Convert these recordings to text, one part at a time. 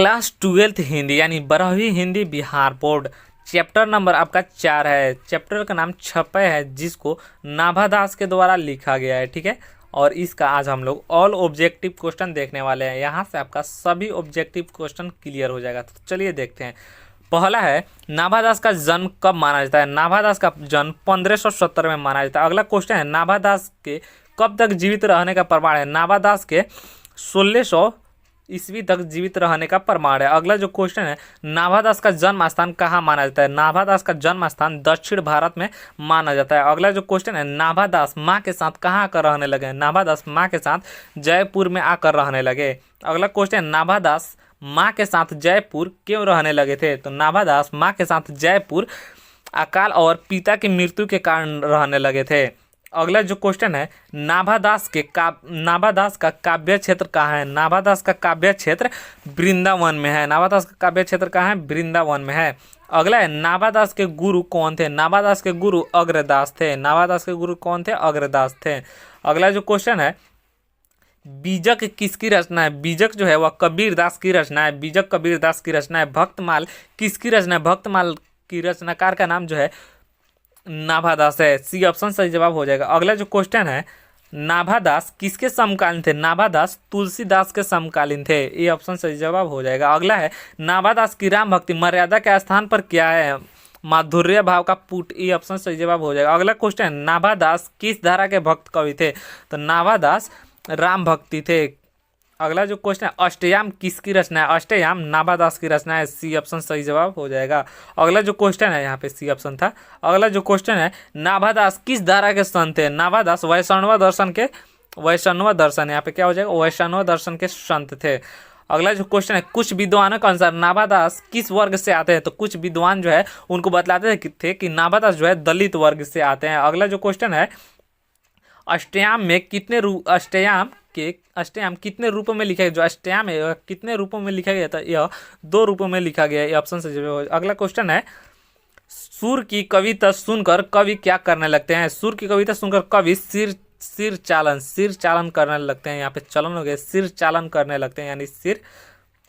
Class 12th Hindi यानी 12वीं Hindi Bihar board chapter number आपका 4 है। चैप्टर का नाम छपय है, जिसको नाभादास के द्वारा लिखा गया है। ठीक है, और इसका आज हम लोग ऑल ऑब्जेक्टिव क्वेश्चन देखने वाले हैं। यहाँ से आपका सभी ऑब्जेक्टिव क्वेश्चन क्लियर हो जाएगा। तो चलिए देखते हैं। पहला है, नाभादास का जन्म कब माना जाता है? नाभादास का जन्म 1570 में माना जाता है। अगला क्वेश्चन है, नाभादास के कब तक जीवित रहने का प्रमाण है? नाभादास के 1600 ईस्वी तक जीवित रहने का प्रमाण है। अगला जो क्वेश्चन है, नाभादास का जन्म स्थान कहाँ माना जाता है? नाभादास का जन्म स्थान दक्षिण भारत में माना जाता है। अगला जो क्वेश्चन है, नाभादास माँ के साथ कहाँ आकर रहने लगे? नाभादास माँ के साथ जयपुर में आकर रहने लगे। अगला क्वेश्चन है, नाभादास माँ के साथ जयपुर क्यों रहने लगे थे? तो नाभादास माँ के साथ जयपुर अकाल और पिता की मृत्यु के कारण रहने लगे थे। अगला जो क्वेश्चन है, नाभादास का काव्य क्षेत्र कहाँ है? नाभादास का काव्य क्षेत्र वृंदावन में है। नाभादास का काव्य क्षेत्र कहाँ है? वृंदावन में है। अगला है, नाभादास के गुरु कौन थे? नाभादास के गुरु अग्रदास थे। नाभादास के गुरु कौन थे? अग्रदास थे। अगला जो क्वेश्चन है, बीजक किसकी रचना है? बीजक जो है वह कबीरदास की रचना है। बीजक कबीरदास की रचना है। भक्तमाल किसकी रचना है? भक्तमाल की रचनाकार का नाम जो है नाभादास है। सी ऑप्शन सही जवाब हो जाएगा। अगला जो क्वेश्चन है, नाभादास किसके समकालीन थे? नाभादास तुलसीदास के समकालीन थे। ये ऑप्शन सही जवाब हो जाएगा। अगला है, नाभादास की राम भक्ति मर्यादा के स्थान पर क्या है? माधुर्य भाव का पुट। ये ऑप्शन सही जवाब हो जाएगा। अगला क्वेश्चन है, नाभादास किस धारा के भक्त कवि थे? तो नाभादास राम भक्ति थे। अगला जो क्वेश्चन है, अष्टयाम किसकी रचना है? अष्टयाम नाभादास की रचना है। सी ऑप्शन सही जवाब हो जाएगा। अगला जो क्वेश्चन है, यहाँ पे सी ऑप्शन था। अगला जो क्वेश्चन है, नाभादास किस धारा के संत थे? नाभादास वैष्णव दर्शन यहाँ पे क्या हो जाएगा? वैष्णव दर्शन के संत थे। अगला जो क्वेश्चन है, कुछ विद्वानों के अनुसार नाभादास किस वर्ग से आते हैं? तो कुछ विद्वान जो है उनको बतलाते थे कि नाभादास जो है दलित वर्ग से आते हैं। अगला जो क्वेश्चन है, अष्टयाम कितने रूपों में लिखा गया? जो अष्टयाम है कितने रूपों में लिखा गया था? यह 2 रूपों में लिखा गया। ये ऑप्शन से जवाब। अगला क्वेश्चन है, सुर की कविता सुनकर कवि क्या करने लगते हैं? सुर की कविता सुनकर कवि सिर चालन करने लगते हैं। यहाँ पे चलन हो गया, सिर चालन करने लगते हैं यानी सिर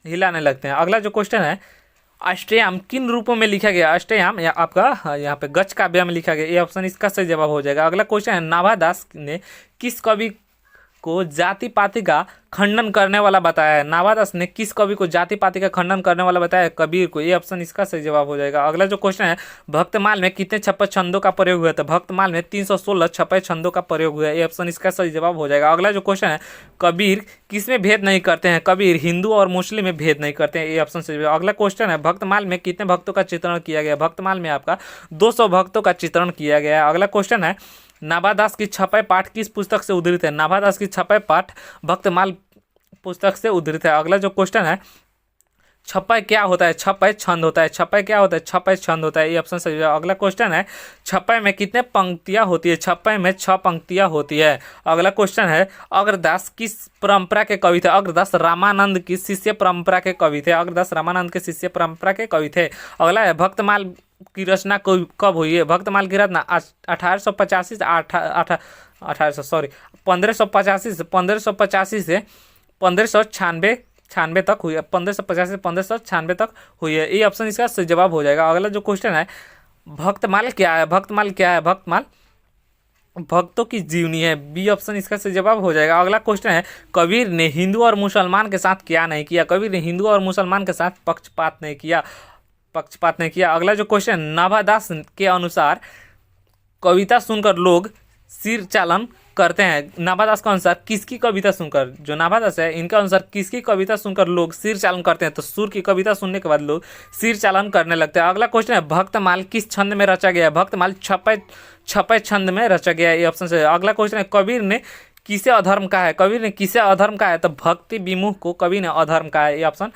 हिलाने लगते हैं। अगला जो क्वेश्चन है, अष्टयाम किन रूपों में लिखा गया? अष्टयाम या आपका यहाँ पे गच काव्य में लिखा गया। ये ऑप्शन इसका सही जवाब हो जाएगा। अगला क्वेश्चन है, नाभादास ने किस कवि को जाति पाति का खंडन करने वाला बताया है? नाभादास ने किस कवि को जाति पाति का खंडन करने वाला बताया है? कबीर को। ये ऑप्शन इसका सही जवाब हो जाएगा। अगला जो क्वेश्चन है, भक्तमाल में कितने छपय छंदों का प्रयोग हुआ था? भक्तमाल में 316 छपय छंदों का प्रयोग हुआ है। ये ऑप्शन इसका सही जवाब हो जाएगा। अगला जो क्वेश्चन है, कबीर किसमें भेद नहीं करते हैं? कबीर हिंदू और मुस्लिम में भेद नहीं करते हैं। ये ऑप्शन सही। अगला क्वेश्चन है, भक्तमाल में कितने भक्तों का चित्रण किया गया? भक्तमाल में आपका 200 भक्तों का चित्रण किया गया है। अगला क्वेश्चन है, नाभादास की छपय पाठ किस पुस्तक से उद्धृत है? नाभादास की छपय पाठ भक्तमाल पुस्तक से उद्धृत है। अगला जो क्वेश्चन है, छपय क्या होता है? छपय छंद होता है। छपय क्या होता है? छपय छंद होता है। ये ऑप्शन सही है। अगला क्वेश्चन है, छपय में कितने पंक्तियां होती है? छपय में 6 पंक्तियां होती है। अगला क्वेश्चन है, अग्रदास किस परंपरा के कवि थे? अग्रदास रामानंद की शिष्य परंपरा के कवि थे। अग्रदास रामानंद के शिष्य परंपरा के कवि थे। अगला है, भक्तमाल की रचना कब हुई है? भक्तमाल की रचना 1585 से 1596 तक हुई है। 1585 से 1596 तक हुई है। ये ऑप्शन इसका सही जवाब हो जाएगा। अगला जो क्वेश्चन है, भक्तमाल क्या है? भक्तमाल भक्तों की जीवनी है। बी ऑप्शन इसका सही जवाब हो जाएगा। अगला क्वेश्चन है, कबीर ने हिंदू और मुसलमान के साथ क्या नहीं किया? कबीर ने हिंदू और मुसलमान के साथ पक्षपात नहीं किया। अगला जो क्वेश्चन, नाभादास के अनुसार कविता सुनकर लोग सिर चालन करते हैं। नाभादास के अनुसार किसकी कविता सुनकर, जो नाभादास है इनके अनुसार किसकी कविता सुनकर लोग सिर चालन करते हैं? तो सुर की कविता सुनने के बाद लोग सिर चालन करने लगते हैं। अगला क्वेश्चन है, भक्तमाल किस छंद में रचा गया है? भक्तमाल छपय छंद में रचा गया है। ये ऑप्शन से। अगला क्वेश्चन है, कबीर ने किसे अधर्म कहा है? तो भक्ति विमुख को कवि ने अधर्म कहा है। ये ऑप्शन।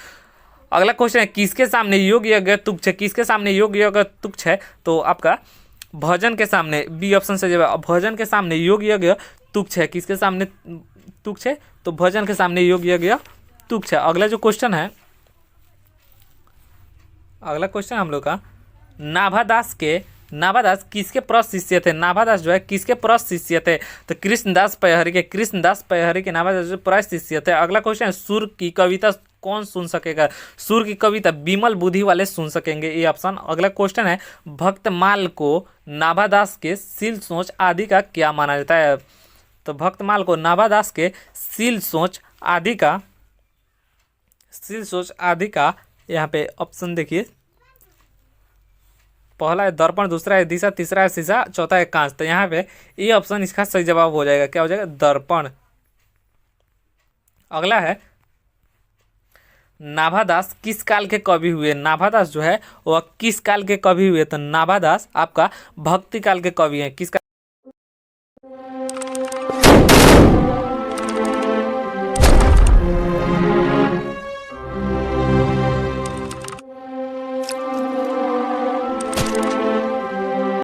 अगला क्वेश्चन है, किसके सामने योग यज्ञ तुच्छ है? तो आपका भजन के सामने। बी ऑप्शन से जवाब। भजन के सामने योग यज्ञ तुच्छ है। किसके सामने तुच्छ है? तो भजन के सामने योग यज्ञ तुच्छ है। अगला जो क्वेश्चन है, अगला क्वेश्चन हम लोग का, नाभादास किसके प्रस शिष्य थे? नाभादास जो है किसके प्रस शिष्य थे? तो कृष्णदास पैहरी के नाभादास प्रस शिष्य थे। अगला क्वेश्चन है, सुर की कविता कौन सुन सकेगा? सुर की कविता विमल बुद्धि वाले सुन सकेंगे, ये ऑप्शन। अगला क्वेश्चन है, भक्तमाल को नाभादास के शील सोच आदि का क्या माना जाता है? तो भक्तमाल को नाभादास के शील सोच आदि का यहाँ पे ऑप्शन देखिए, पहला है दर्पण, दूसरा है दिशा, तीसरा है शीशा, चौथा है कांच। तो यहाँ पे ये ऑप्शन इसका सही जवाब हो जाएगा। क्या हो जाएगा? दर्पण। अगला है, नाभादास किस काल के कवि हुए? नाभादास जो है वह किस काल के कवि हुए? तो नाभादास आपका भक्ति काल के कवि हैं। किस